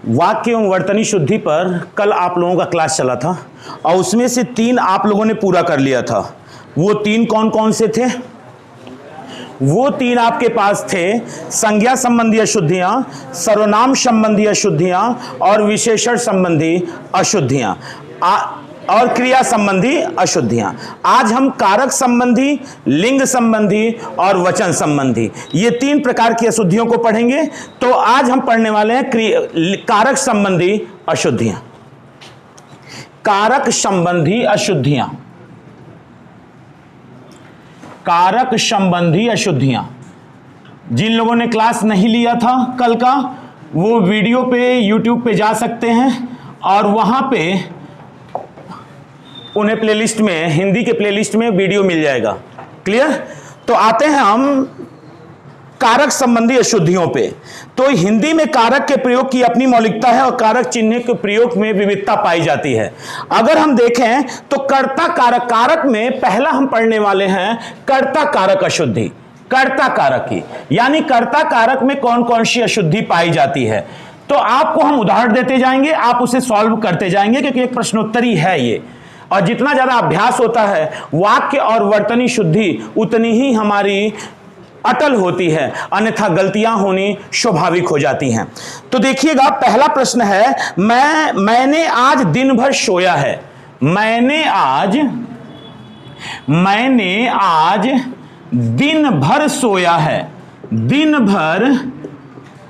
वाक्य एवं वर्तनी शुद्धि पर कल आप लोगों का क्लास चला था और उसमें से 3 आप लोगों ने पूरा कर लिया था। वो 3 कौन कौन से थे? वो 3 आपके पास थे संज्ञा संबंधी अशुद्धियां, सर्वनाम संबंधी अशुद्धियां और विशेषण संबंधी अशुद्धियां और क्रिया संबंधी अशुद्धियां। आज हम कारक संबंधी, लिंग संबंधी और वचन संबंधी ये 3 प्रकार की अशुद्धियों को पढ़ेंगे। तो आज हम पढ़ने वाले हैं कारक संबंधी अशुद्धियां। कारक संबंधी अशुद्धियां, कारक संबंधी अशुद्धियां। जिन लोगों ने क्लास नहीं लिया था कल का, वो वीडियो पे YouTube पे जा सकते हैं और वहां पे उन्हें प्लेलिस्ट में, हिंदी के प्लेलिस्ट में वीडियो मिल जाएगा। क्लियर? तो आते हैं हम कारक संबंधी अशुद्धियों पे। तो हिंदी में कारक के प्रयोग की अपनी मौलिकता है और कारक चिन्ह के प्रयोग में विविधता पाई जाती है। अगर हम देखें तो कर्ता कारक, कारक में पहला हम पढ़ने वाले हैं कर्ता कारक अशुद्धि। कर्ता कारक की यानी कर्ता कारक में कौन कौन सी अशुद्धि पाई जाती है। तो आपको हम उदाहरण देते जाएंगे, आप उसे सॉल्व करते जाएंगे क्योंकि एक प्रश्नोत्तरी है ये। और जितना ज्यादा अभ्यास होता है वाक्य और वर्तनी शुद्धि उतनी ही हमारी अटल होती है, अन्यथा गलतियां होनी स्वाभाविक हो जाती हैं। तो देखिएगा, पहला प्रश्न है मैंने आज दिन भर सोया है। मैंने आज दिन भर सोया है। दिन भर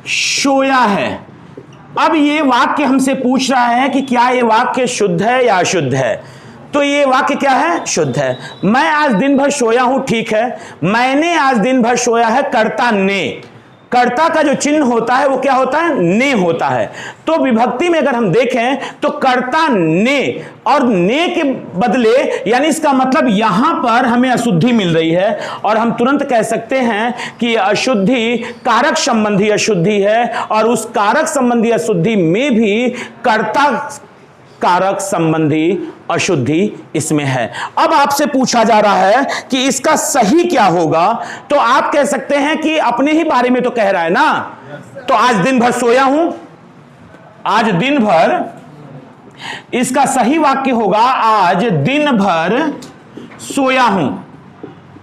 सोया है। अब ये वाक्य हमसे पूछ रहा है कि क्या ये वाक्य शुद्ध है या अशुद्ध है। तो ये वाक्य क्या है? शुद्ध है। मैं आज दिन भर सोया हूं, ठीक है। मैंने आज दिन भर सोया है, कर्ता ने। कर्ता का जो चिन्ह होता है वो क्या होता है? ने होता है। तो विभक्ति में अगर हम देखें तो कर्ता ने और ने के बदले, यानी इसका मतलब यहां पर हमें अशुद्धि मिल रही है और हम तुरंत कह सकते हैं कि अशुद्धि कारक संबंधी अशुद्धि है और उस कारक संबंधी अशुद्धि में भी कर्ता कारक संबंधी अशुद्धि इसमें है। अब आपसे पूछा जा रहा है कि इसका सही क्या होगा। तो आप कह सकते हैं कि अपने ही बारे में तो कह रहा है ना। तो आज दिन भर सोया हूं, आज दिन भर, इसका सही वाक्य होगा आज दिन भर सोया हूं।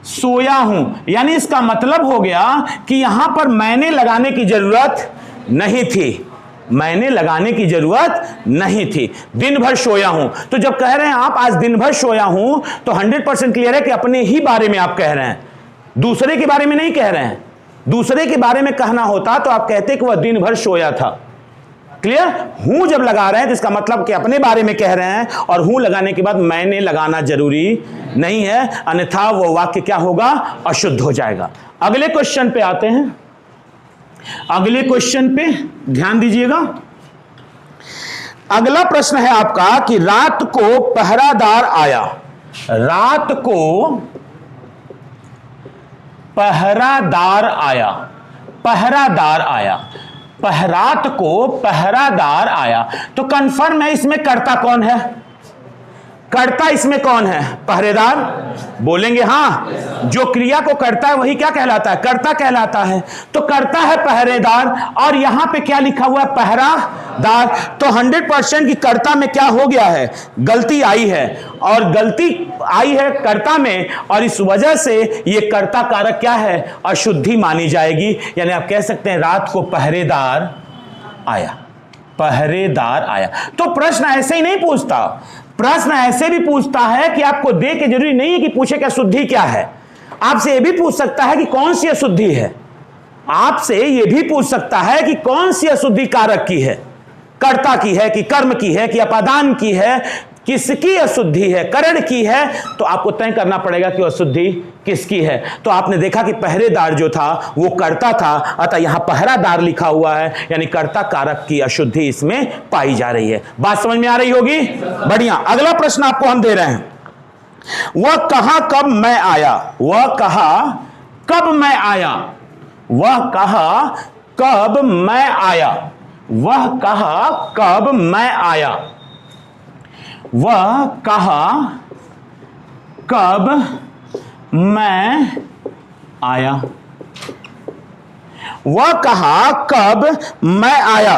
सोया हूं यानी इसका मतलब हो गया कि यहां पर मैंने लगाने की जरूरत नहीं थी। मैंने लगाने की जरूरत नहीं थी। दिन भर सोया हूं। तो जब कह रहे हैं आप आज दिन भर सोया हूं तो 100% क्लियर है कि अपने ही बारे में आप कह रहे हैं, दूसरे के बारे में नहीं कह रहे हैं। दूसरे के बारे में कहना होता तो आप कहते कि वह दिन भर सोया था। क्लियर? हूं जब लगा रहे हैं तो इसका मतलब कि अपने बारे में कह रहे हैं और हूं लगाने के बाद मैंने लगाना जरूरी नहीं है, अन्यथा वह वाक्य क्या होगा? अशुद्ध हो जाएगा। अगले क्वेश्चन पे आते हैं। अगले क्वेश्चन पे ध्यान दीजिएगा। अगला प्रश्न है आपका कि रात को पहरादार आया। रात को पहरादार आया। पहरादार आया। रात को पहरादार आया। तो कंफर्म है इसमें कर्ता कौन है? कर्ता इसमें कौन है? पहरेदार। बोलेंगे हाँ, जो क्रिया को करता है वही क्या कहलाता है? कर्ता कहलाता है। तो कर्ता है पहरेदार और यहां पे क्या लिखा हुआ है? पहरादार। तो 100% की कर्ता में क्या हो गया है? गलती आई है और गलती आई है कर्ता में और इस वजह से ये कर्ता कारक क्या है? अशुद्धि मानी जाएगी। यानी आप कह सकते हैं रात को पहरेदार आया। पहरेदार आया। तो प्रश्न ऐसे ही नहीं पूछता, प्रश्न ऐसे भी पूछता है कि आपको दे के जरूरी नहीं है कि पूछे कि अशुद्धि क्या है। आपसे यह भी पूछ सकता है कि कौन सी अशुद्धि है। आपसे यह भी पूछ सकता है कि कौन सी अशुद्धि कारक की है, कर्ता की है कि कर्म की है कि अपादान की है, किसकी अशुद्धि है, करण की है। तो आपको तय करना पड़ेगा कि अशुद्धि किसकी है। तो आपने देखा कि पहरेदार जो था वो कर्ता था, अतः यहां पहरादार लिखा हुआ है, यानी कर्ता कारक की अशुद्धि इसमें पाई जा रही है। बात समझ में आ रही होगी? बढ़िया। अगला प्रश्न आपको हम दे रहे हैं। वह कहा कब मैं आया। वह कहा कब मैं आया। वह कहा कब मैं आया। वह कहा कब मैं आया। वह कहा कब मैं आया। वह कहा कब मैं आया।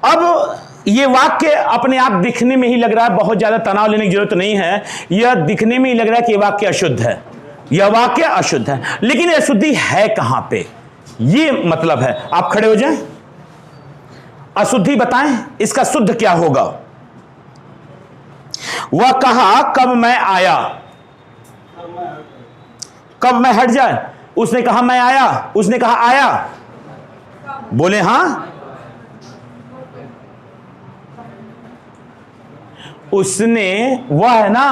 अब ये वाक्य अपने आप दिखने में ही लग रहा है, बहुत ज्यादा तनाव लेने की जरूरत नहीं है, यह दिखने में ही लग रहा है कि यह वाक्य अशुद्ध है, यह वाक्य अशुद्ध है, लेकिन अशुद्धि है कहां पे, ये मतलब है। आप खड़े हो जाएं, अशुद्धि बताएं, इसका शुद्ध क्या होगा। वह कहा कब मैं आया, कब मैं हट जाए, उसने कहा मैं आया, उसने कहा आया, बोले हां, उसने, वह है ना,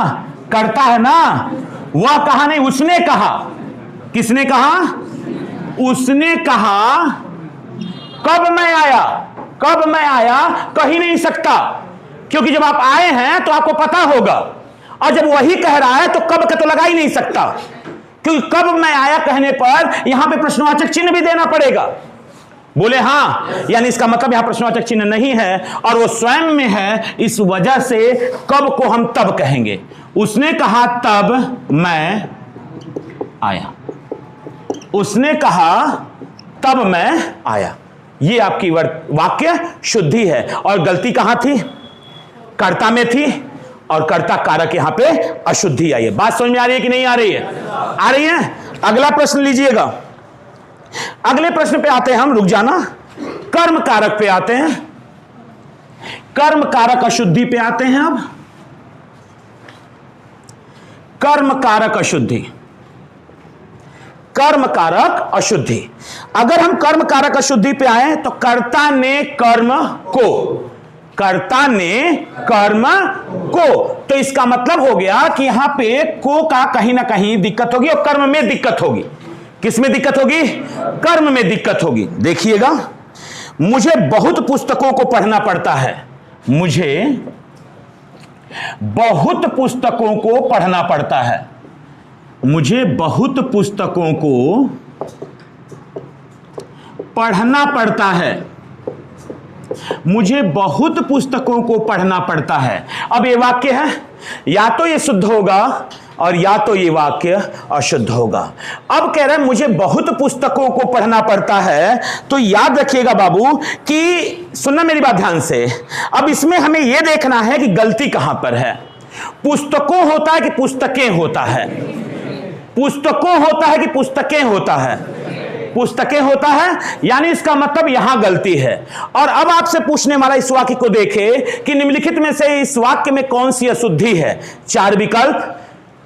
करता है ना, वह कहा नहीं, उसने कहा। किसने कहा, उसने कहा कब मैं आया, कब मैं आया कह ही नहीं सकता, क्योंकि जब आप आए हैं तो आपको पता होगा, और जब वही कह रहा है तो कब का तो लगा ही नहीं सकता, क्योंकि कब मैं आया कहने पर यहां पे प्रश्नवाचक चिन्ह भी देना पड़ेगा। बोले हां, यानी इसका मतलब यहां प्रश्नवाचक चिन्ह नहीं है और वो स्वयं में है, इस वजह से कब को हम तब कहेंगे। उसने कहा तब मैं आया, उसने कहा तब मैं आया, ये आपकी वाक्य शुद्धि है। और गलती कहां थी, कर्ता में थी, और कर्ता कारक यहां पे अशुद्धि आई है। बात समझ में आ रही है कि नहीं आ रही है, आ रही है। अगला प्रश्न लीजिएगा, अगले प्रश्न पे आते हैं हम, रुक जाना, कर्म कारक पे आते हैं, कर्म कारक अशुद्धि पे आते हैं। अब कर्म कारक अशुद्धि, कर्म कारक अशुद्धि, अगर हम कर्म कारक अशुद्धि पे आए तो कर्ता ने कर्म को, कर्ता ने कर्म को, तो इसका मतलब हो गया कि यहां पे को का कहीं ना कहीं दिक्कत होगी और कर्म में दिक्कत होगी। किस में दिक्कत होगी, कर्म में दिक्कत होगी। देखिएगा, मुझे बहुत पुस्तकों को पढ़ना पड़ता है, मुझे बहुत पुस्तकों को पढ़ना पड़ता है, मुझे बहुत पुस्तकों को पढ़ना पड़ता है, मुझे बहुत पुस्तकों को पढ़ना पड़ता है। अब ये वाक्य है, या तो ये शुद्ध होगा और या तो ये वाक्य अशुद्ध होगा। अब कह रहे हैं मुझे बहुत पुस्तकों को पढ़ना पड़ता है, तो याद रखिएगा बाबू कि, सुनना मेरी बात ध्यान से, अब इसमें हमें यह देखना है कि गलती कहां पर है। पुस्तकों होता है कि पुस्तकें होता है, पुस्तकों होता है कि पुस्तकें होता है, पुस्तकें होता है, यानी इसका मतलब यहां गलती है। और अब आपसे पूछने वाला इस वाक्य को देखे कि निम्नलिखित में से इस वाक्य में कौन सी अशुद्धि है। चार विकल्प,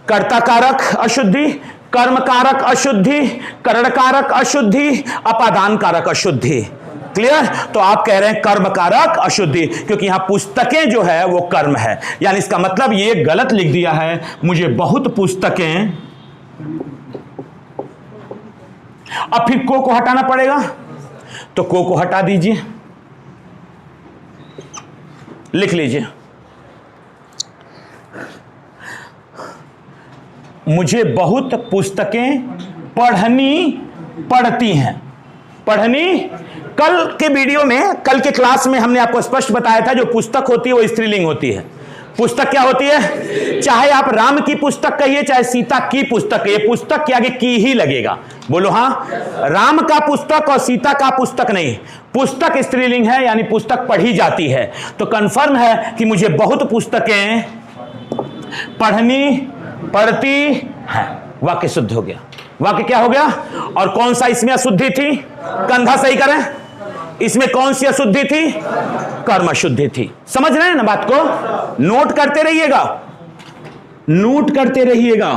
कर्ता कारक अशुद्धि, कर्म कारक अशुद्धि, करण कारक अशुद्धि, अपादान कारक अशुद्धि। क्लियर। तो आप कह रहे हैं कर्म कारक अशुद्धि, क्योंकि यहां पुस्तकें जो है वो कर्म है, यानी इसका मतलब ये गलत लिख दिया है, मुझे बहुत पुस्तकें। अब फिर को हटाना पड़ेगा, तो को हटा दीजिए, लिख लीजिए, मुझे बहुत पुस्तकें पढ़नी पड़ती हैं। पढ़नी, कल के वीडियो में, कल के क्लास में हमने आपको स्पष्ट बताया था, जो पुस्तक होती है वो स्त्रीलिंग होती है। पुस्तक क्या होती है, चाहे आप राम की पुस्तक कहिए चाहे सीता की पुस्तक कहिए, पुस्तक के आगे की ही लगेगा। बोलो हां, राम का पुस्तक और सीता का पुस्तक नहीं, पुस्तक स्त्रीलिंग है, यानी पुस्तक पढ़ी जाती है। तो कंफर्म है कि मुझे बहुत पुस्तकें पढ़नी पड़ती है, वाक्य शुद्ध हो गया। वाक्य क्या हो गया, और कौन सा इसमें अशुद्धि थी, कंधा सही करें, इसमें कौन सी अशुद्धि थी, कर्म अशुद्धि थी। समझ रहे हैं ना बात को, नोट करते रहिएगा, नोट करते रहिएगा।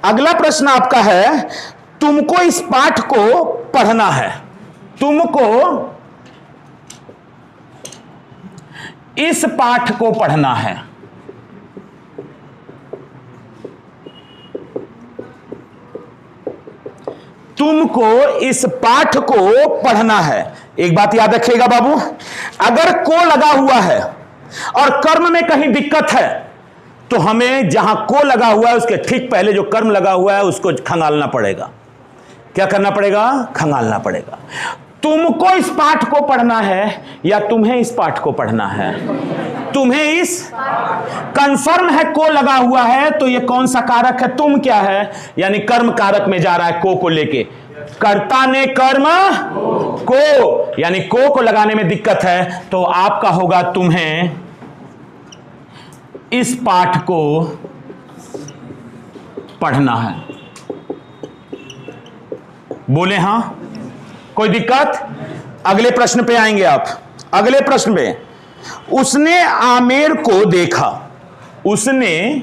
अगला प्रश्न आपका है, तुमको इस पाठ को पढ़ना है, तुमको इस पाठ को पढ़ना है। तुमको इस पाठ को पढ़ना है। एक बात याद रखिएगा बाबू, अगर को लगा हुआ है और कर्म में कहीं दिक्कत है तो हमें जहां को लगा हुआ है उसके ठीक पहले जो कर्म लगा हुआ है उसको खंगालना पड़ेगा। क्या करना पड़ेगा, खंगालना पड़ेगा। तुमको इस पाठ को पढ़ना है या तुम्हें इस पाठ को पढ़ना है, तुम्हें इस, कंफर्म है को लगा हुआ है, तो ये कौन सा कारक है, तुम क्या है, यानी कर्म कारक में जा रहा है को लेके। कर्ता ने कर्म को, यानी को लगाने में दिक्कत है, तो आपका होगा तुम्हें इस पाठ को पढ़ना है। बोले हां, कोई दिक्कत? अगले प्रश्न पे आएंगे आप। अगले प्रश्न पे, उसने आमेर को देखा। उसने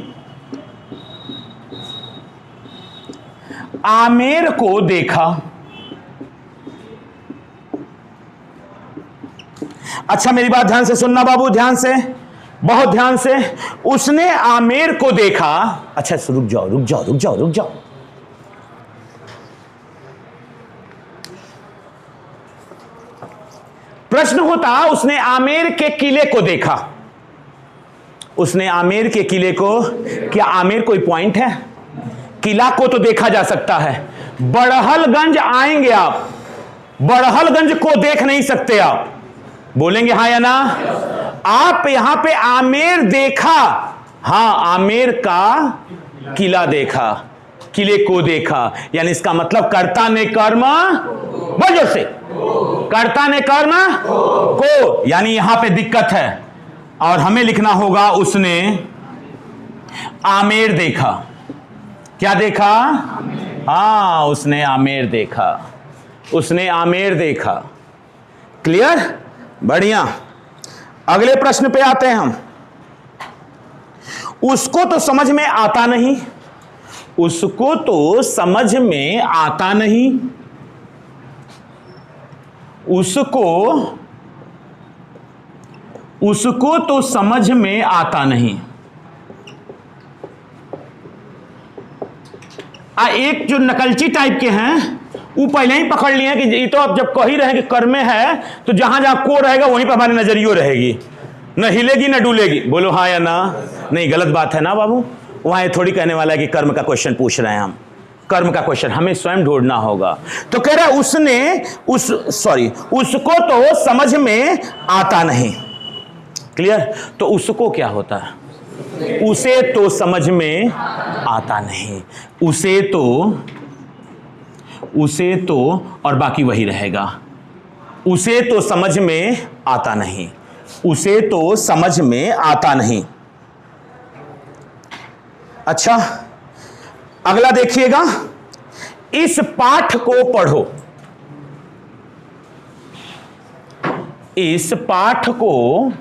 आमेर को देखा। अच्छा मेरी बात ध्यान से सुनना बाबू, ध्यान से, बहुत ध्यान से। उसने आमेर को देखा। अच्छा रुक जाओ रुक जाओ रुक जाओ रुक जाओ। प्रश्न होता उसने आमेर के किले को देखा। उसने आमेर के किले को, क्या आमेर कोई पॉइंट है? किला को तो देखा जा सकता है। बड़हलगंज आएंगे आप, बड़हलगंज को देख नहीं सकते आप। बोलेंगे हाँ या ना? आप यहां पे आमेर देखा, हां आमेर का किला देखा, किले को देखा, यानी इसका मतलब कर्ता ने कर्म, बोलो से, कर्ता ने कर्म को, यानी यहां पे दिक्कत है और हमें लिखना होगा उसने आमेर देखा। क्या देखा? हाँ उसने आमेर देखा, उसने आमेर देखा। क्लियर? बढ़िया। अगले प्रश्न पे आते हैं हम। उसको तो समझ में आता नहीं, उसको तो समझ में आता नहीं, उसको तो समझ में आता नहीं। एक जो नकलची टाइप के हैं वो पहले ही पकड़ लिए कि ये तो अब जब कह ही रहे कि कर्मे है तो जहां जहां को रहेगा वहीं पर हमारी नजरियो रहेगी, न हिलेगी न डुलेगी। बोलो हाँ या ना? नहीं, गलत बात है ना बाबू। वहां ये थोड़ी कहने वाला है कि कर्म का क्वेश्चन पूछ रहे हैं हम, कर्म का क्वेश्चन हमें स्वयं ढूंढना होगा। तो कह रहा उसको तो समझ में आता नहीं। क्लियर? तो उसको क्या होता है? उसे तो समझ में आता नहीं, उसे तो और बाकी वही रहेगा। उसे तो समझ में आता नहीं, उसे तो समझ में आता नहीं। अच्छा अगला देखिएगा, इस पाठ को पढ़ो। इस पाठ को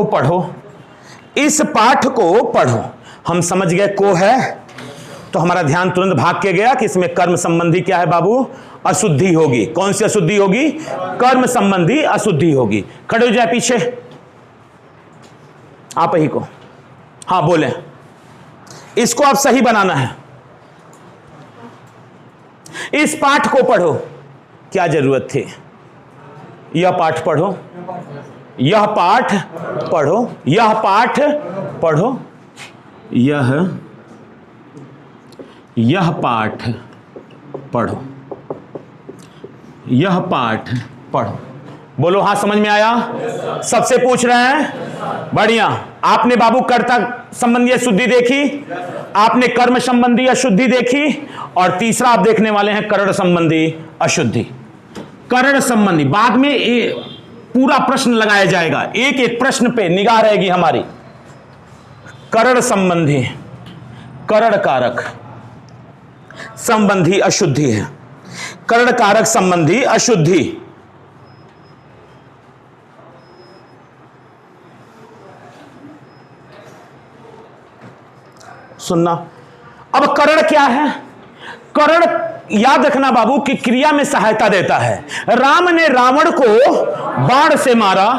पढ़ो, इस पाठ को पढ़ो। हम समझ गए को है, तो हमारा ध्यान तुरंत भाग के गया कि इसमें कर्म संबंधी क्या है बाबू? अशुद्धि होगी। कौन सी अशुद्धि होगी? कर्म संबंधी अशुद्धि होगी। खड़े हो जाए पीछे, आप ही को, हाँ बोले। इसको आप सही बनाना है। इस पाठ को पढ़ो, क्या जरूरत थी? यह पाठ पढ़ो, यह पाठ पढ़ो, यह पाठ पढ़ो, यह पाठ पढ़ो, यह पाठ पढ़ो। बोलो हाँ, समझ में आया? सबसे पूछ रहे हैं। बढ़िया। आपने बाबू कर्ता संबंधी अशुद्धि देखी, आपने कर्म संबंधी अशुद्धि देखी, और तीसरा आप देखने वाले हैं करण संबंधी अशुद्धि। करण संबंधी बाद में पूरा प्रश्न लगाया जाएगा, एक एक प्रश्न पे निगाह रहेगी हमारी। करण संबंधी, करण कारक संबंधी अशुद्धि है, करण कारक संबंधी अशुद्धि। सुनना। अब करण क्या है? करण याद रखना बाबू कि क्रिया में सहायता देता है। राम ने रावण को बाण से मारा,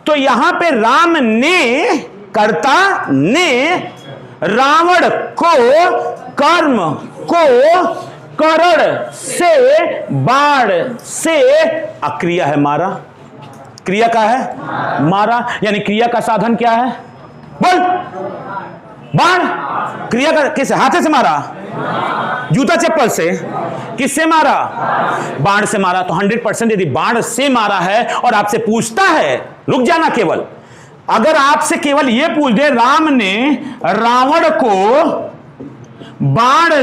तो यहां पे राम ने, कर्ता ने रावण को कर्म को करण से, बाण से, अक्रिया है मारा। क्रिया का है मारा, यानी क्रिया का साधन क्या है? बोल। बाण। क्रिया का किस हाथ से मारा? जूता चप्पल से। किससे मारा? बाण से मारा। तो 100% यदि बाण से मारा है और आपसे पूछता है, रुक जाना केवल, अगर आपसे केवल यह पूछ दे राम ने रावण को बाण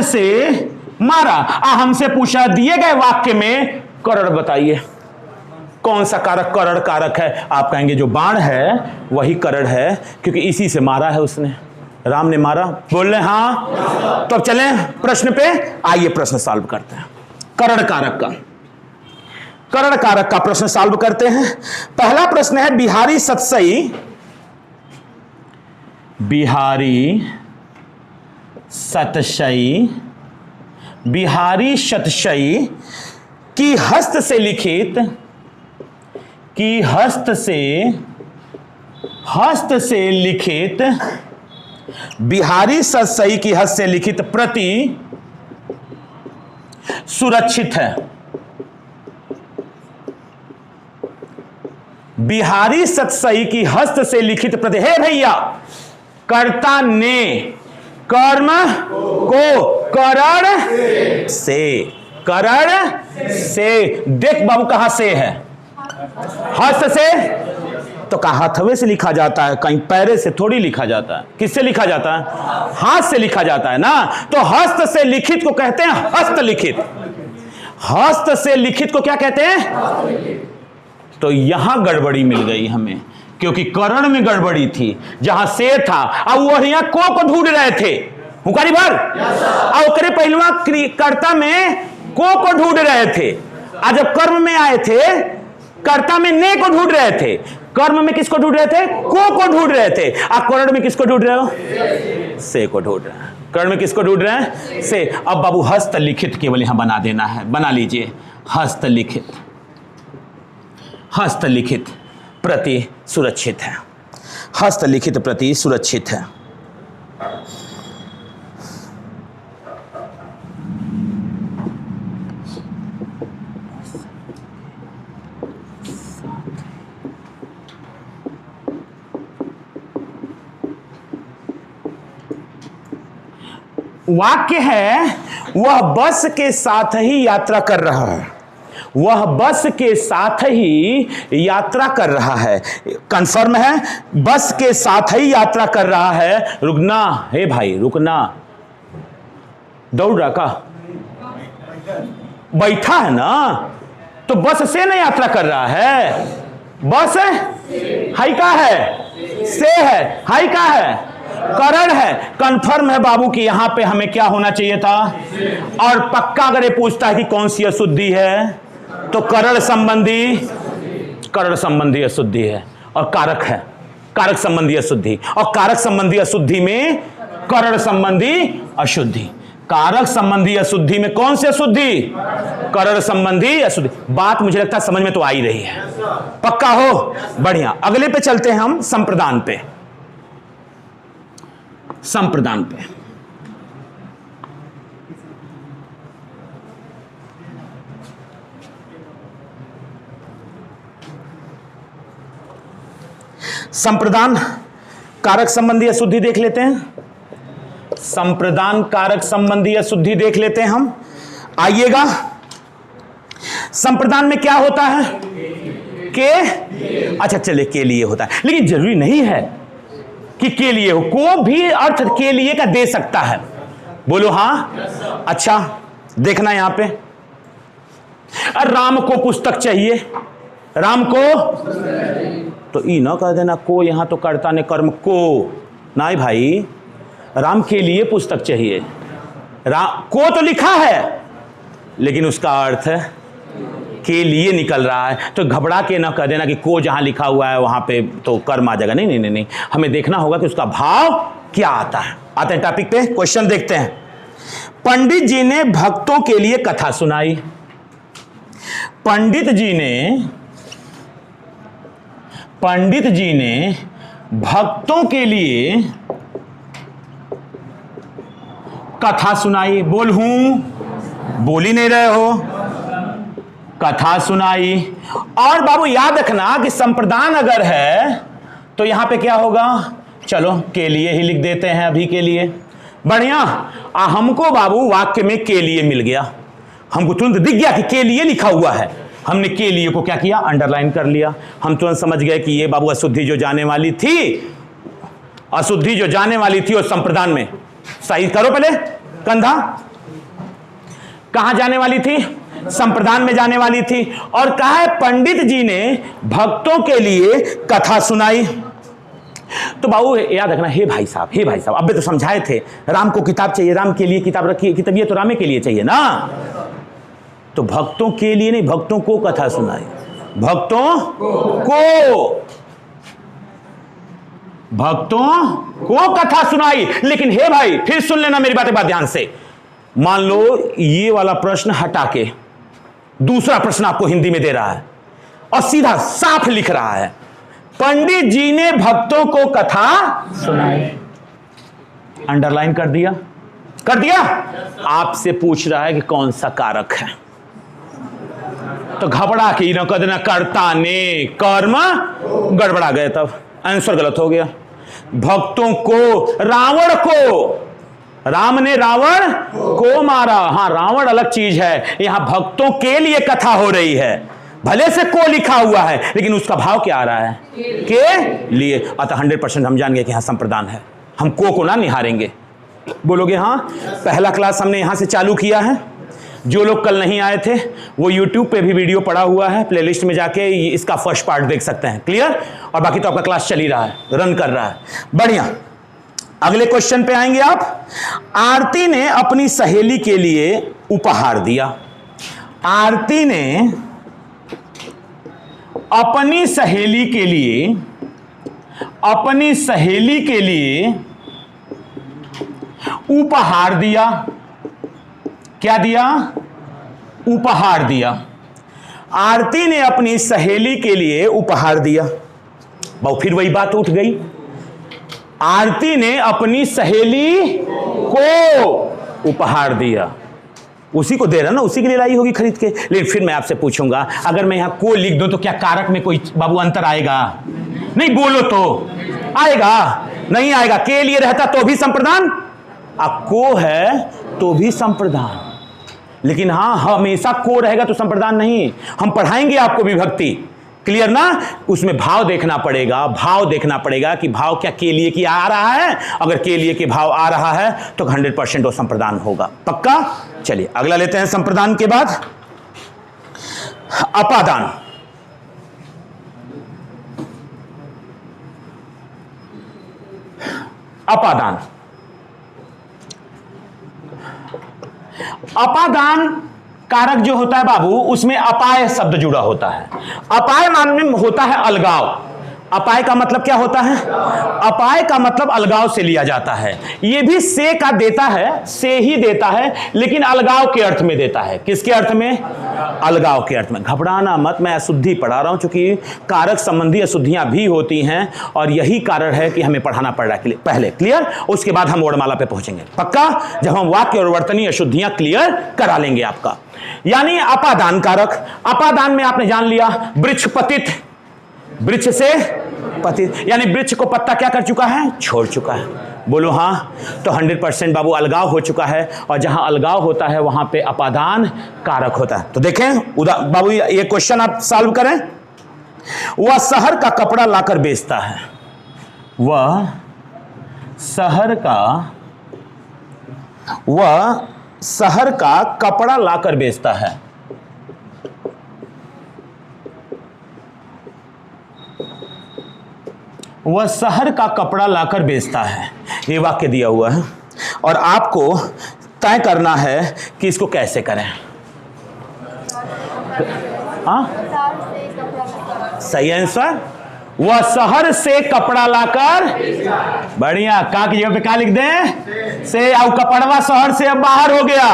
से मारा, हमसे पूछा दिए गए वाक्य में करण बताइए, कौन सा कारक करण कारक है? आप कहेंगे जो बाण है वही करण है, क्योंकि इसी से मारा है उसने, राम ने मारा। बोल रहे हाँ? तो अब चलें प्रश्न पे, आइए प्रश्न सॉल्व करते हैं। करण कारक का प्रश्न सॉल्व करते हैं। पहला प्रश्न है बिहारी सतशई की हस्त से लिखित बिहारी सतशई की हस्त से लिखित प्रति सुरक्षित है। बिहारी सतशई की हस्त से लिखित प्रति, हे भैया, कर्ता ने कर्म को करण से, देख बाबू कहां से है? हस्त से। तो कहा हथवे से लिखा जाता है, कहीं पैरे से थोड़ी लिखा जाता है। किससे लिखा जाता है? हाथ से लिखा जाता है ना। तो हस्त से लिखित को कहते हैं हस्तलिखित। हस्त से लिखित को क्या कहते हैं? तो यहां गड़बड़ी मिल गई हमें, क्योंकि करण में गड़बड़ी थी, जहां से था। अब वो यहां को ढूंढ रहे थे, हुकारी भर और ओकरे पहलुआ कर्ता में को ढूंढ रहे थे। आज जब कर्म में आए थे, कर्ता में ने को ढूंढ रहे थे, कर्म में किसको ढूंढ रहे थे? को ढूंढ रहे थे। आप करण में किसको ढूंढ रहे हो? से को ढूंढ रहे हैं। करण में किसको ढूंढ रहे हैं? से। अब बाबू हस्तलिखित केवल यहां बना देना है, बना लीजिए हस्तलिखित प्रति सुरक्षित है। हस्तलिखित प्रति सुरक्षित है। वाक्य है वह बस के साथ ही यात्रा कर रहा है। वह बस के साथ ही यात्रा कर रहा है। कंफर्म है, बस के साथ ही यात्रा कर रहा है। रुकना, हे भाई रुकना, दौड़ रहा का? बैठा है ना, तो बस से ना यात्रा कर रहा है। बस हाई का है? से है। हाई का है? करण है। कंफर्म है बाबू कि यहां पे हमें क्या होना चाहिए था? और पक्का अगर ये पूछता है कि कौन सी अशुद्धि है, तो करण संबंधी अशुद्धि है। और कारक है कारक संबंधी अशुद्धि। और कारक संबंधी अशुद्धि में करण संबंधी अशुद्धि। कारक संबंधी अशुद्धि में कौन सी अशुद्धि? करण संबंधी अशुद्धि। बात मुझे लगता है समझ में तो आ ही रही है। पक्का हो? बढ़िया। अगले पे चलते हैं हम, संप्रदान पे। संप्रदान कारक संबंधी अशुद्धि देख लेते हैं। संप्रदान कारक संबंधी अशुद्धि देख लेते हैं हम। आइएगा, संप्रदान में क्या होता है? के। अच्छा चले, के लिए होता है, लेकिन जरूरी नहीं है कि के लिए हो। को भी अर्थ के लिए का दे सकता है। बोलो हाँ? अच्छा देखना यहां पे, राम को पुस्तक चाहिए। राम को, तो ई ना कह देना को, यहां तो कर्ता ने कर्म को। नहीं भाई, राम के लिए पुस्तक चाहिए। राम को तो लिखा है, लेकिन उसका अर्थ के लिए निकल रहा है। तो घबरा के ना कह देना कि को जहां लिखा हुआ है वहां पे तो कर्म आ जाएगा। नहीं नहीं नहीं नहीं, हमें देखना होगा कि उसका भाव क्या आता है। आते हैं टॉपिक पे, क्वेश्चन देखते हैं। पंडित जी ने भक्तों के लिए कथा सुनाई। पंडित जी ने भक्तों के लिए कथा सुनाई। बोल हूं, बोल ही नहीं रहे हो। कथा सुनाई। और बाबू याद रखना कि संप्रदान अगर है तो यहां पे क्या होगा? चलो के लिए ही लिख देते हैं अभी के लिए। बढ़िया। हमको बाबू वाक्य में के लिए मिल गया। हमको तुरंत दिख गया कि के लिए लिखा हुआ है। हमने के लिए को क्या किया, अंडरलाइन कर लिया। हम तुरंत समझ गए कि ये बाबू अशुद्धि जो जाने वाली थी, अशुद्धि जो जाने वाली थी उस संप्रदान में, सही करो पहले कंधा, कहां जाने वाली थी, संप्रदान में जाने वाली थी। और कहा है पंडित जी ने भक्तों के लिए कथा सुनाई। तो बाबू याद रखना, हे भाई साहब, हे भाई साहब, अबे तो समझाए थे राम को किताब चाहिए, राम के लिए किताब रखी, किताब ये तो रामे के लिए चाहिए ना। तो भक्तों के लिए नहीं, भक्तों को कथा सुनाई, भक्तों को कथा सुनाई। लेकिन हे भाई फिर सुन लेना मेरी बातें, बात ध्यान से। मान लो ये वाला प्रश्न हटा के दूसरा प्रश्न आपको हिंदी में दे रहा है और सीधा साफ लिख रहा है, पंडित जी ने भक्तों को कथा सुनाई, अंडरलाइन कर दिया, कर दिया। आपसे पूछ रहा है कि कौन सा कारक है, तो घबरा के न कद न कर्ता ने कर्म गड़बड़ा गए, तब आंसर गलत हो गया। भक्तों को, रावण को, राम ने रावण को मारा। हां, रावण अलग चीज है, यहां भक्तों के लिए कथा हो रही है। भले से को लिखा हुआ है लेकिन उसका भाव क्या आ रहा है, के लिए। अतः 100% हम जान गए कि यहां संप्रदान है, हम को ना निहारेंगे। बोलोगे हां। पहला क्लास हमने यहां से चालू किया है। जो लोग कल नहीं आए थे वो YouTube पे भी वीडियो पड़ा हुआ है, प्लेलिस्ट में जाके इसका फर्स्ट पार्ट देख सकते हैं, क्लियर। और बाकी तो आपका क्लास चल ही रहा है, रन कर रहा है, बढ़िया। अगले क्वेश्चन पे आएंगे आप। आरती ने अपनी सहेली के लिए उपहार दिया। आरती ने अपनी सहेली के लिए, अपनी सहेली के लिए उपहार दिया। क्या दिया, उपहार दिया। आरती ने अपनी सहेली के लिए उपहार दिया। बहु फिर वही बात उठ गई, आरती ने अपनी सहेली को उपहार दिया। उसी को दे रहा ना, उसी के लिए लाई होगी खरीद के। लेकिन फिर मैं आपसे पूछूंगा, अगर मैं यहां को लिख दूं तो क्या कारक में कोई बाबू अंतर आएगा? नहीं, बोलो तो आएगा, नहीं आएगा। के लिए रहता तो भी संप्रदान, अब को है तो भी संप्रदान। लेकिन हां, हमेशा को रहेगा तो संप्रदान नहीं। हम पढ़ाएंगे आपको विभक्ति, क्लियर ना। उसमें भाव देखना पड़ेगा, भाव देखना पड़ेगा कि भाव क्या के लिए की आ रहा है। अगर के लिए के भाव आ रहा है तो 100% वो संप्रदान होगा, पक्का। चलिए अगला लेते हैं। संप्रदान के बाद अपादान। अपादान, अपादान कारक जो होता है बाबू, उसमें अपाय शब्द जुड़ा होता है। अपाय माने में होता है अलगाव। अपाय का मतलब क्या होता है? अपाय का मतलब अलगाव से लिया जाता है। यह भी से का देता है, से ही देता है, लेकिन अलगाव के अर्थ में देता है। किसके अर्थ में? अलगाव के अर्थ में। घबराना मत, मैं अशुद्धि पढ़ा रहा हूं, क्योंकि कारक संबंधी अशुद्धियां भी होती हैं और यही कारण है कि हमें पढ़ाना पड़ रहा है पहले, क्लियर। उसके बाद हम वर्णमाला पे पहुंचेंगे, पक्का, जब हम वाक्य और वर्तनीय अशुद्धियां क्लियर करा लेंगे आपका। यानी अपादान कारक। अपादान में आपने जान लिया, वृक्ष पतित, वृक्ष से पतित, यानी वृक्ष को पत्ता क्या कर चुका है? छोड़ चुका है। बोलो हां। तो 100% बाबू अलगाव हो चुका है, और जहां अलगाव होता है वहां पे अपादान कारक होता है। तो देखें बाबू, ये क्वेश्चन आप सॉल्व करें। वह शहर का कपड़ा लाकर बेचता है। वह शहर का कपड़ा लाकर बेचता है। वह शहर का कपड़ा लाकर बेचता है। ये वाक्य दिया हुआ है और आपको तय करना है कि इसको कैसे करें। हाँ, सही आंसर। वह शहर से कपड़ा लाकर, बढ़िया। का की जगह पे क्या लिख दें? से। और कपड़वा शहर से अब बाहर हो गया।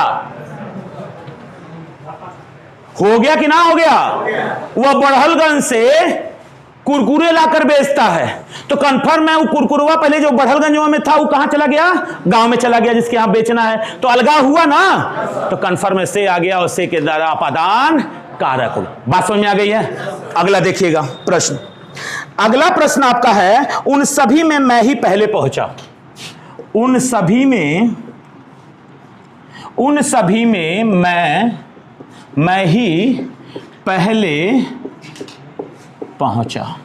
हो गया कि ना हो गया? वह बढ़लगंज से कुरकुरे लाकर बेचता है। तो कंफर्म है वो कुरकुरवा पहले जो बढ़लगंज में था वो कहां चला गया? गांव में चला गया, जिसके यहां बेचना है। तो अलगाव हुआ ना, तो कंफर्म से आ गया, और से के द्वारा अपादान कारक हो। बात समझ में आ गई है? अगला देखिएगा प्रश्न। अगला प्रश्न आपका है, उन सभी में मैं ही पहले पहुंचा। उन सभी में मैं ही पहले पहुंचा।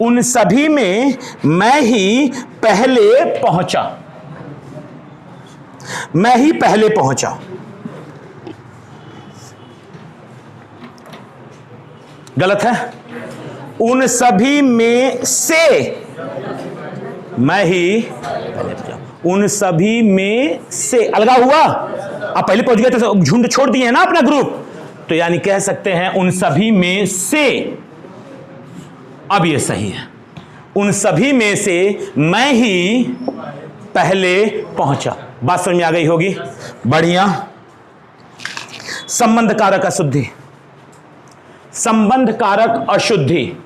उन सभी में मैं ही पहले पहुंचा। मैं ही पहले पहुंचा। गलत है। उन सभी में से मैं ही पहले पहुंचा। उन सभी में से अलगा हुआ। आप पहले पहुंच गए तो झुंड छोड़ दिए हैं ना अपना ग्रुप, तो यानी कह सकते हैं उन सभी में से। अब ये सही है, उन सभी में से मैं ही पहले पहुंचा। बात समझ में आ गई होगी। बढ़िया। संबंध कारक अशुद्धि। संबंध कारक अशुद्धि।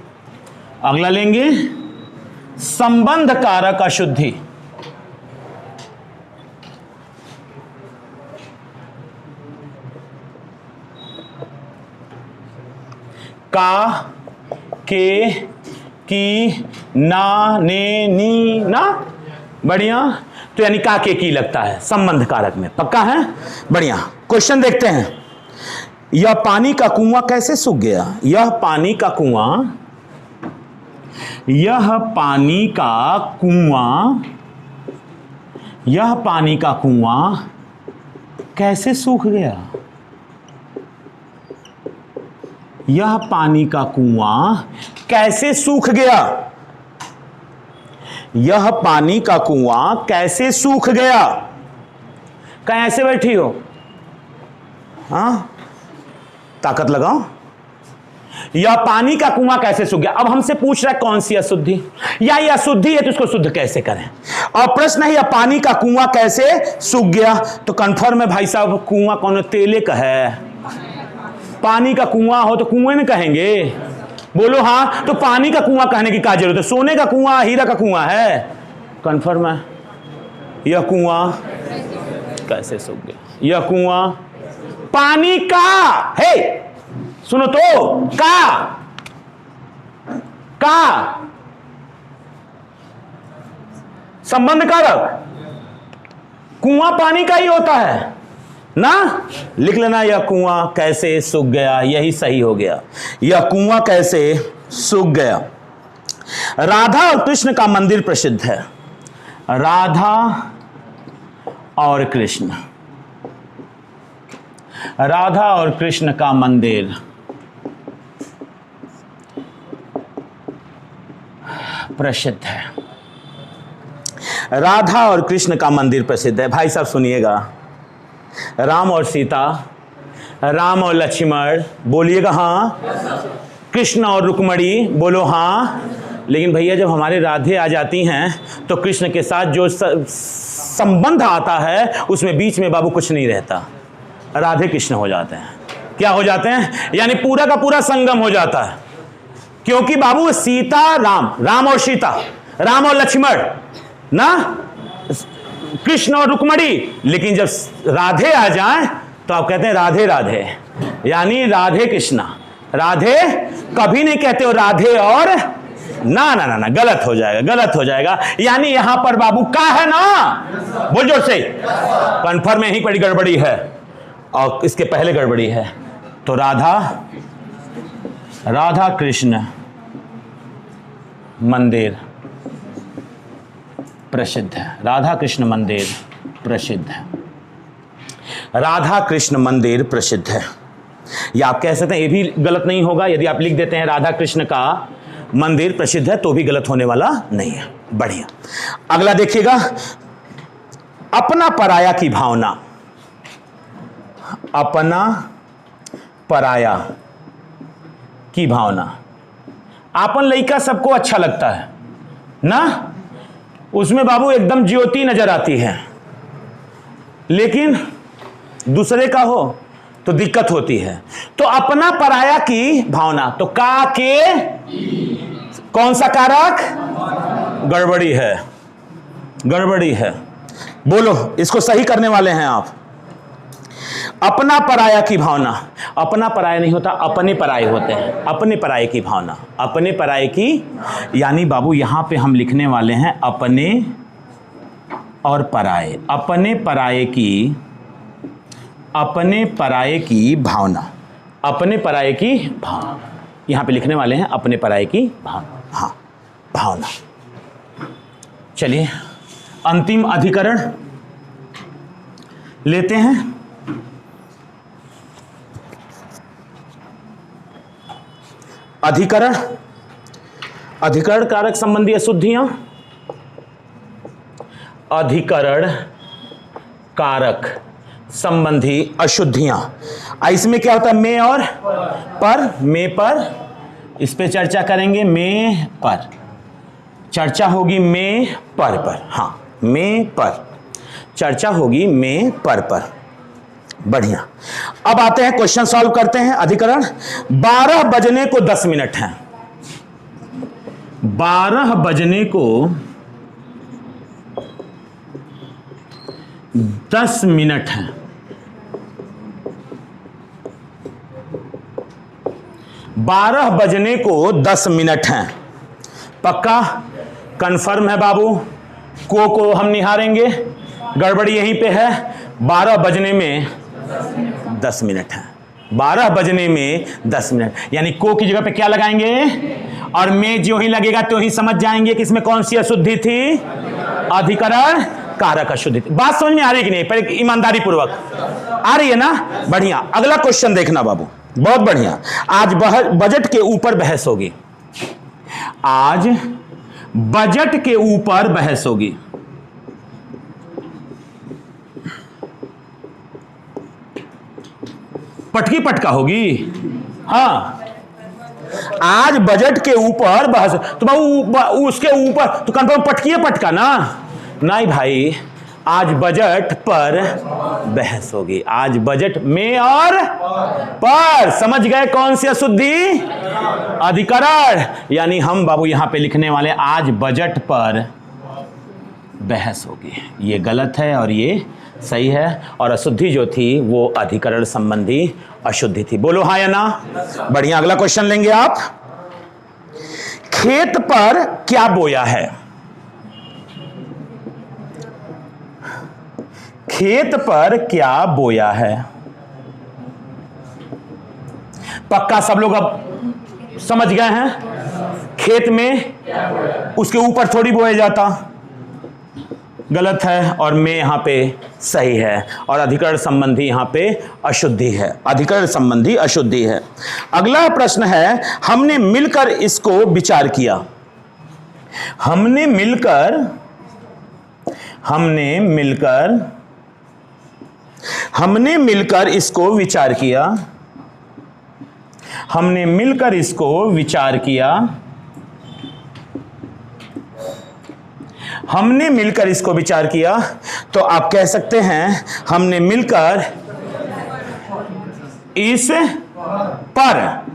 अगला लेंगे संबंध कारक अशुद्धि। का, के, की, ना, ने, नी, ना। बढ़िया। तो यानी का, के, की लगता है संबंध कारक में। पक्का है। बढ़िया। क्वेश्चन देखते हैं। यह पानी का कुआं कैसे सूख गया? यह पानी का कुआं, यह पानी का कुआं, यह पानी का कुआं कैसे सूख गया? यह पानी का कुआं कैसे सूख गया? यह पानी का कुआं कैसे सूख गया? कहीं ऐसे बैठी हो? हाँ, ताकत लगाओ। यह पानी का कुआं कैसे सूख गया। अब हमसे पूछ रहा है कौन सी अशुद्धि, या ये अशुद्धि है तो इसको शुद्ध कैसे करें। और प्रश्न है यह पानी का कुआं कैसे सूख गया, तो कंफर्म है भाई साहब, कुआं कौन तेले का है। पानी का कुआं हो तो कुएं न कहेंगे। बोलो हाँ। तो पानी का कुआं कहने की क्या जरूरत है? सोने का कुआं, हीरा का कुआं है। कंफर्म है। यह कुआं कैसे सूख गया? यह कुआं पानी का है। सुनो तो, का संबंध कारक। कुआं पानी का ही होता है ना। लिख लेना, यह कुआं कैसे सूख गया। यही सही हो गया। यह कुआं कैसे सूख गया। राधा और कृष्ण का मंदिर प्रसिद्ध है। राधा और कृष्ण, राधा और कृष्ण का मंदिर प्रसिद्ध है। राधा और कृष्ण का मंदिर प्रसिद्ध है। भाई साहब सुनिएगा, राम और सीता, राम और लक्ष्मण, बोलिएगा हाँ। कृष्ण और रुक्मणी, बोलो हाँ। लेकिन भैया जब हमारे राधे आ जाती हैं तो कृष्ण के साथ जो संबंध आता है उसमें बीच में बाबू कुछ नहीं रहता, राधे कृष्ण हो जाते हैं। क्या हो जाते हैं? यानी पूरा का पूरा संगम हो जाता है। क्योंकि बाबू सीता राम, राम और सीता, राम और लक्ष्मण ना, कृष्ण और रुक्मणी। लेकिन जब राधे आ जाए तो आप कहते हैं राधे राधे, यानी राधे कृष्णा। राधे कभी नहीं कहते हो राधे और ना ना ना ना, गलत हो जाएगा, गलत हो जाएगा। यानी यहां पर बाबू का है ना, बोल जोर से। कन्फर्म में यहीं पर गड़बड़ी है और इसके पहले गड़बड़ी है। तो राधा, राधा कृष्ण मंदिर प्रसिद्ध है। राधा कृष्ण मंदिर प्रसिद्ध है। राधा कृष्ण मंदिर प्रसिद्ध है। या आप कह सकते हैं, ये भी गलत नहीं होगा यदि आप लिख देते हैं राधा कृष्ण का मंदिर प्रसिद्ध है, तो भी गलत होने वाला नहीं है। बढ़िया। अगला देखिएगा, अपना पराया की भावना। अपना पराया की भावना। आपन लइका सबको अच्छा लगता है ना, उसमें बाबू एकदम ज्योति नजर आती है। लेकिन दूसरे का हो तो दिक्कत होती है। तो अपना पराया की भावना, तो का के कौन सा कारक? गड़बड़ी है, गड़बड़ी है। बोलो, इसको सही करने वाले हैं आप। अपना पराया की भावना, अपना पराया नहीं होता, अपने पराये होते हैं। अपने पराये की भावना, अपने पराये की, यानी बाबू यहां पे हम लिखने वाले हैं अपने और पराये। अपने पराये की, अपने पराये की भावना। अपने पराये की भावना, यहां पे लिखने वाले हैं अपने पराये की भावना। हाँ, भावना। चलिए अंतिम अधिकरण लेते हैं। अधिकरण, अधिकरण कारक संबंधी अशुद्धियां, अधिकरण कारक संबंधी अशुद्धियां। इसमें क्या होता है, में और पर, में पर, इस पे चर्चा करेंगे। में पर चर्चा होगी, में पर। हाँ, में पर चर्चा होगी, में पर। बढ़िया। अब आते हैं क्वेश्चन सॉल्व करते हैं। अधिकरण 12 बजने को 10 मिनट हैं। 12 बजने को 10 मिनट हैं। 12 बजने को 10 मिनट हैं। पक्का कंफर्म है बाबू? को हम निहारेंगे, गड़बड़ी यहीं पे है। 12 बजने में 10 मिनट है। 12 बजने में 10 मिनट, यानी को की जगह पे क्या लगाएंगे, और में जो ही लगेगा तो ही समझ जाएंगे कि इसमें कौन सी अशुद्धि थी, अधिकरण कारक अशुद्धि थी। बात समझ में आ रही कि नहीं? पर ईमानदारी पूर्वक आ रही है ना? बढ़िया। अगला क्वेश्चन देखना बाबू, बहुत बढ़िया। आज बजट के ऊपर बहस होगी। आज बजट के ऊपर बहस होगी। पटकी पटका होगी। हाँ, आज बजट के ऊपर बहस, तो बाबू उसके ऊपर तो कंफर्म पटकी पटका ना? नहीं भाई, आज बजट पर बहस होगी। आज बजट में और पर, समझ गए कौन सी अशुद्धि, अधिकरण। यानी हम बाबू यहां पे लिखने वाले आज बजट पर बहस होगी। ये गलत है और ये सही है। और अशुद्धि जो थी वो अधिकरण संबंधी अशुद्धि थी। बोलो हाँ या ना? बढ़िया। अगला क्वेश्चन लेंगे आप। खेत पर क्या बोया है? खेत पर क्या बोया है? पक्का सब लोग अब समझ गए हैं। खेत में उसके ऊपर थोड़ी बोया जाता, गलत है। और में यहां पे सही है। और अधिकरण संबंधी यहां पे अशुद्धि है, अधिकरण संबंधी अशुद्धि है। अगला प्रश्न है, हमने मिलकर इसको विचार किया। हमने मिलकर इसको विचार किया। हमने मिलकर इसको विचार किया। हमने मिलकर इसको विचार किया। तो आप कह सकते हैं हमने मिलकर इस पर,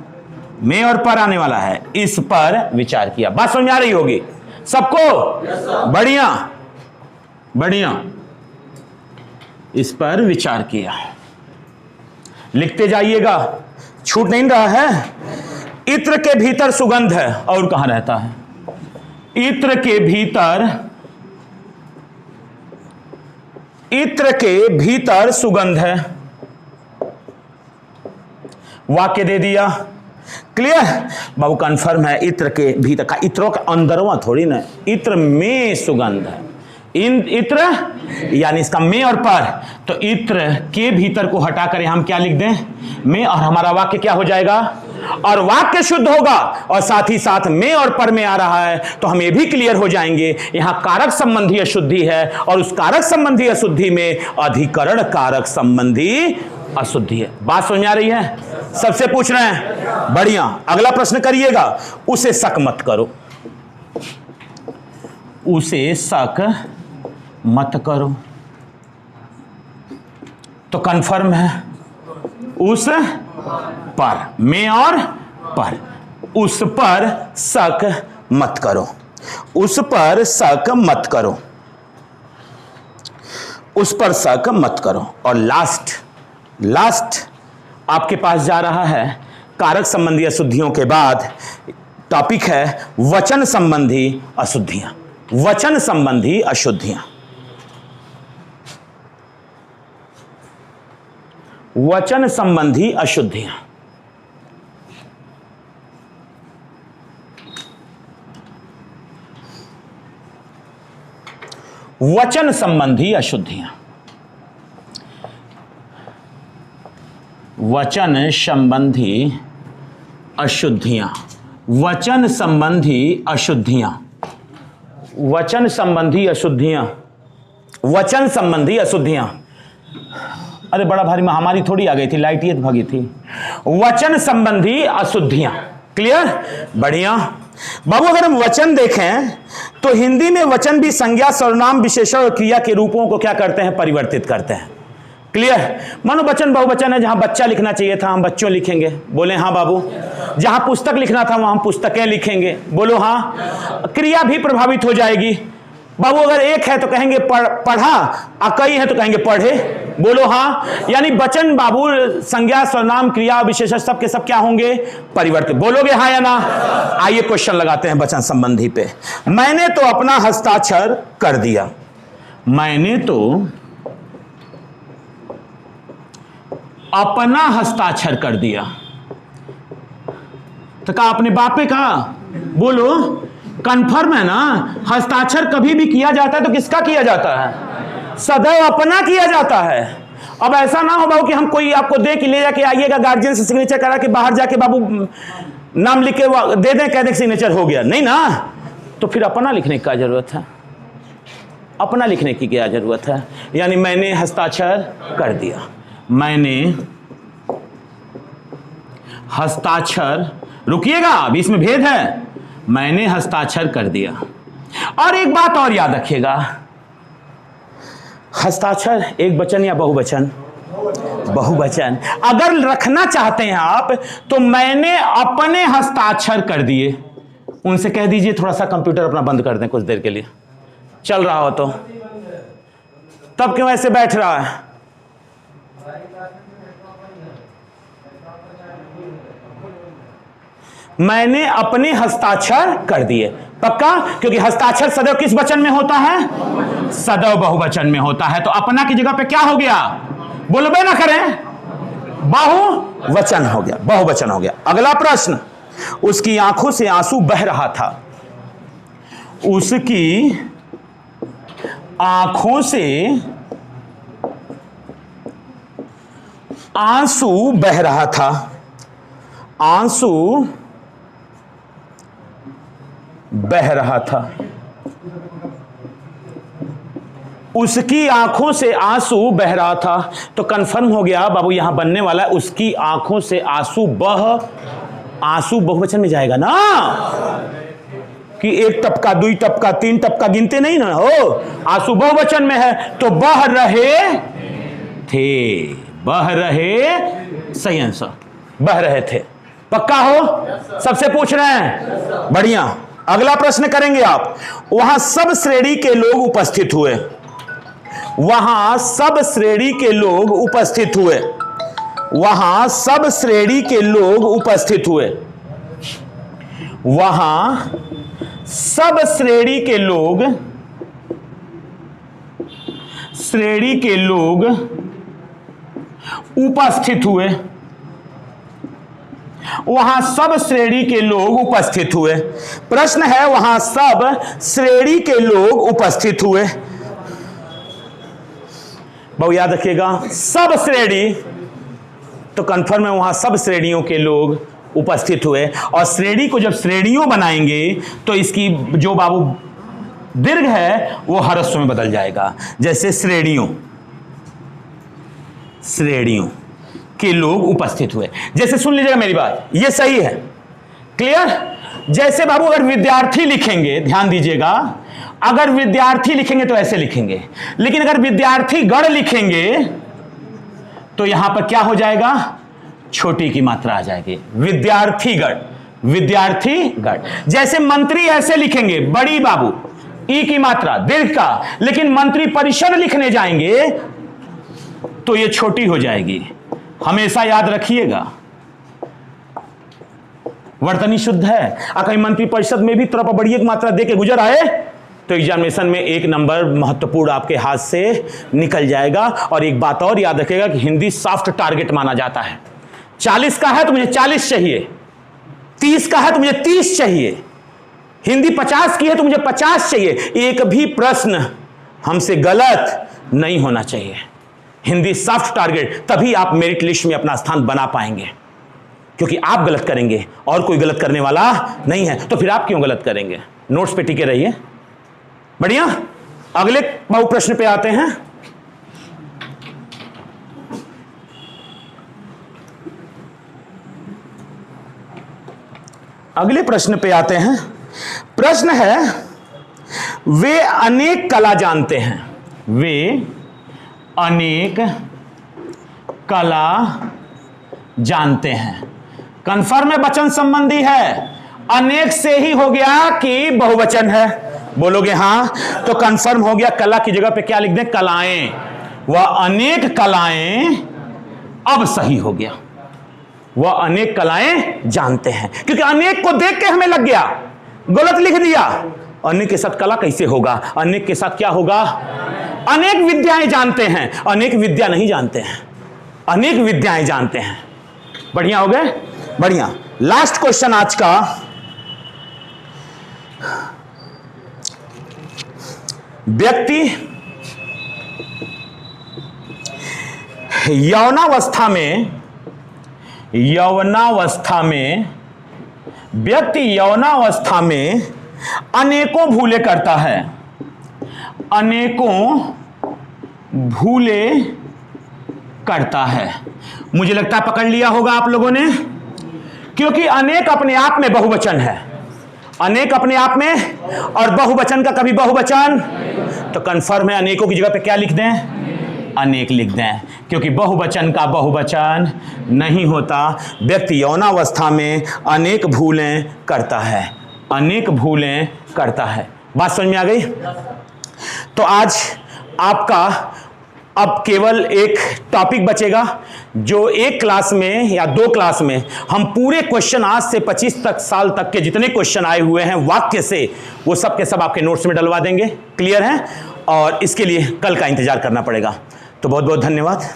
में और पर आने वाला है, इस पर विचार किया। बात समझ आ रही होगी सबको? बढ़िया बढ़िया। इस पर विचार किया। लिखते जाइएगा, छूट नहीं रहा है। इत्र के भीतर सुगंध है, और कहां रहता है? इत्र के भीतर सुगंध है। वाक्य दे दिया। क्लियर बाबू? कंफर्म है। इत्र के भीतर का, इत्रों का अंदरवा थोड़ी ना, इत्र में सुगंध है। इत्र यानी इसका में और पर, तो इत्र के भीतर को हटाकर हम क्या लिख दें, में, और हमारा वाक्य क्या हो जाएगा, और वाक्य शुद्ध होगा। और साथ ही साथ में और पर में आ रहा है, तो हम ये भी क्लियर हो जाएंगे यहां कारक संबंधी अशुद्धि है, और उस कारक संबंधी अशुद्धि में अधिकरण कारक संबंधी अशुद्धि है। बात समझ आ रही है? सबसे पूछ रहे हैं। बढ़िया। अगला प्रश्न करिएगा। उसे शक मत करो। उसे शक मत करो, तो कंफर्म है उस पर, में और पर, उस पर शक मत करो। उस पर शक मत करो। उस पर शक मत करो। और लास्ट आपके पास जा रहा है कारक संबंधी अशुद्धियों के बाद टॉपिक है वचन संबंधी अशुद्धियां। वचन संबंधी अशुद्धियां। वचन संबंधी अशुद्धियां। वचन संबंधी अशुद्धियां, वचन संबंधी अशुद्धियां, वचन संबंधी अशुद्धियां, वचन संबंधी अशुद्धियां, वचन संबंधी अशुद्धियां। अरे बड़ा भारी महामारी थोड़ी आ गई थी, लाइट ये भागी थी। वचन संबंधी अशुद्धियां, क्लियर, बढ़िया। बाबू अगर हम वचन देखें तो हिंदी में वचन भी संज्ञा, सर्वनाम, विशेषण और क्रिया के रूपों को क्या करते हैं, परिवर्तित करते हैं, क्लियर। मानो वचन बहुवचन है, जहां बच्चा लिखना चाहिए था हम बच्चों लिखेंगे, बोले हाँ बाबू। जहां पुस्तक लिखना था वहां हम पुस्तकें लिखेंगे, बोलो हाँ। क्रिया भी प्रभावित हो जाएगी बाबू, अगर एक है तो कहेंगे पढ़ा, और कई है तो कहेंगे पढ़े, बोलो हाँ। यानी वचन बाबू संज्ञा, सर्वनाम, क्रिया, विशेषण सब के सब क्या होंगे, परिवर्तित, बोलोगे हाँ या ना। आइए क्वेश्चन लगाते हैं वचन संबंधी पे। मैंने तो अपना हस्ताक्षर कर दिया, मैंने तो अपना हस्ताक्षर कर दिया, तो कहा अपने बाप पे कहा, बोलो कंफर्म है ना। हस्ताक्षर कभी भी किया जाता है तो किसका किया जाता है, सदैव अपना किया जाता है। अब ऐसा ना हो बाबू कि हम कोई आपको दे के ले जाके आइएगा, गार्जियन से सिग्नेचर करा के बाहर जाके बाबू नाम लिख के दे दें, कह दें सिग्नेचर हो गया, नहीं ना। तो फिर अपना लिखने की क्या जरूरत है, अपना लिखने की क्या जरूरत है। यानी मैंने हस्ताक्षर कर दिया, मैंने हस्ताक्षर, रुकिएगा अभी इसमें भेद है, मैंने हस्ताक्षर कर दिया। और एक बात और याद रखिएगा, हस्ताक्षर एक वचन या बहुवचन, बहुवचन। अगर रखना चाहते हैं आप तो मैंने अपने हस्ताक्षर कर दिए, उनसे कह दीजिए थोड़ा सा कंप्यूटर अपना बंद कर दें कुछ देर के लिए, चल रहा हो तो। तब क्यों ऐसे बैठ रहा है, मैंने अपने हस्ताक्षर कर दिए, पक्का। क्योंकि हस्ताक्षर सदैव किस वचन में होता है, सदैव बहुवचन में होता है। तो अपना की जगह पे क्या हो गया, बोलबे ना करें, बहुवचन हो गया, बहुवचन हो गया। अगला प्रश्न, उसकी आंखों से आंसू बह रहा था, उसकी आंखों से आंसू बह रहा था, आंसू बह रहा था, उसकी आंखों से आंसू बह रहा था। तो कंफर्म हो गया बाबू, यहां बनने वाला है उसकी आंखों से आंसू बह, आंसू बहुवचन में जाएगा ना, कि एक टपका, दुई टपका, तीन टपका गिनते नहीं ना हो, आंसू बहुवचन में है। तो बह रहे थे, बह रहे, सही आंसर, बह रहे थे, पक्का हो। सबसे पूछ रहे हैं, बढ़िया। अगला प्रश्न करेंगे आप, वहां सब श्रेणी के लोग उपस्थित हुए, वहां सब श्रेणी के लोग उपस्थित हुए, वहां सब श्रेणी के लोग उपस्थित हुए, वहां सब श्रेणी के लोग, श्रेणी के लोग उपस्थित हुए, वहां सब श्रेणी के लोग उपस्थित हुए। प्रश्न है वहां सब श्रेणी के लोग उपस्थित हुए, बहुत याद रखिएगा, सब श्रेणी, तो कंफर्म है वहां सब श्रेणियों के लोग उपस्थित हुए। और श्रेणी को जब श्रेणियों बनाएंगे तो इसकी जो बाबू दीर्घ है वो ह्रस्व में बदल जाएगा। जैसे श्रेणियों, श्रेणियों के लोग उपस्थित हुए, जैसे सुन लीजिएगा मेरी बात, ये सही है, क्लियर। जैसे बाबू अगर विद्यार्थी लिखेंगे, ध्यान दीजिएगा, अगर विद्यार्थी लिखेंगे तो ऐसे लिखेंगे, लेकिन अगर विद्यार्थी गण लिखेंगे तो यहां पर क्या हो जाएगा, छोटी की मात्रा आ जाएगी, विद्यार्थीगण, विद्यार्थीगण। जैसे मंत्री ऐसे लिखेंगे, बड़ी बाबू, ई की मात्रा, दीर्घ का, लेकिन मंत्री परिषद लिखने जाएंगे तो ये छोटी हो जाएगी। हमेशा याद रखिएगा, वर्तनी शुद्ध है। कहीं मंत्री परिषद में भी थोड़ा बड़ी एक मात्रा दे के गुजर आए तो एग्जामिनेशन में एक नंबर महत्वपूर्ण आपके हाथ से निकल जाएगा। और एक बात और याद रखिएगा कि हिंदी सॉफ्ट टारगेट माना जाता है। 40 का है तो मुझे 40 चाहिए, 30 का है तो मुझे 30 चाहिए, हिंदी 50 की है तो मुझे 50 चाहिए। एक भी प्रश्न हमसे गलत नहीं होना चाहिए। हिंदी सॉफ्ट टारगेट, तभी आप मेरिट लिस्ट में अपना स्थान बना पाएंगे, क्योंकि आप गलत करेंगे और कोई गलत करने वाला नहीं है, तो फिर आप क्यों गलत करेंगे। नोट्स पे टिके रहिए। बढ़िया, अगले बहु प्रश्न पे आते हैं। अगले प्रश्न पे आते हैं। प्रश्न है, वे अनेक कला जानते हैं। वे अनेक कला जानते हैं। कंफर्म है वचन संबंधी है। अनेक से ही हो गया कि बहुवचन है? बोलोगे हां, तो कंफर्म हो गया। कला की जगह पे क्या लिख दें? कलाएं। वह अनेक कलाएं, अब सही हो गया। वह अनेक कलाएं जानते हैं, क्योंकि अनेक को देख के हमें लग गया, गलत लिख दिया। अनेक के साथ कला कैसे होगा? अनेक के साथ क्या होगा? अनेक विद्याएं जानते हैं। अनेक विद्या नहीं जानते हैं, अनेक विद्याएं जानते हैं। बढ़िया हो गए? बढ़िया। लास्ट क्वेश्चन आज का, व्यक्ति यौनावस्था में अनेकों भूले करता है। अनेकों भूले करता है। मुझे लगता है पकड़ लिया होगा आप लोगों ने, क्योंकि अनेक अपने आप में बहुवचन है। अनेक अपने आप में, और बहुवचन का कभी बहुवचन, तो कंफर्म है अनेकों की जगह पे क्या लिख दें? अनेक लिख दें, क्योंकि बहुवचन का बहुवचन नहीं होता। व्यक्ति यौनावस्था में अनेक भूलें करता है। अनेक भूलें करता है। बात समझ में आ गई? तो आज आपका अब केवल एक टॉपिक बचेगा, जो एक क्लास में या 2 क्लास में हम पूरे क्वेश्चन आज से 25 साल तक के जितने क्वेश्चन आए हुए हैं वाक्य से, वो सब के सब आपके नोट्स में डलवा देंगे। क्लियर है? और इसके लिए कल का इंतजार करना पड़ेगा। तो बहुत बहुत धन्यवाद।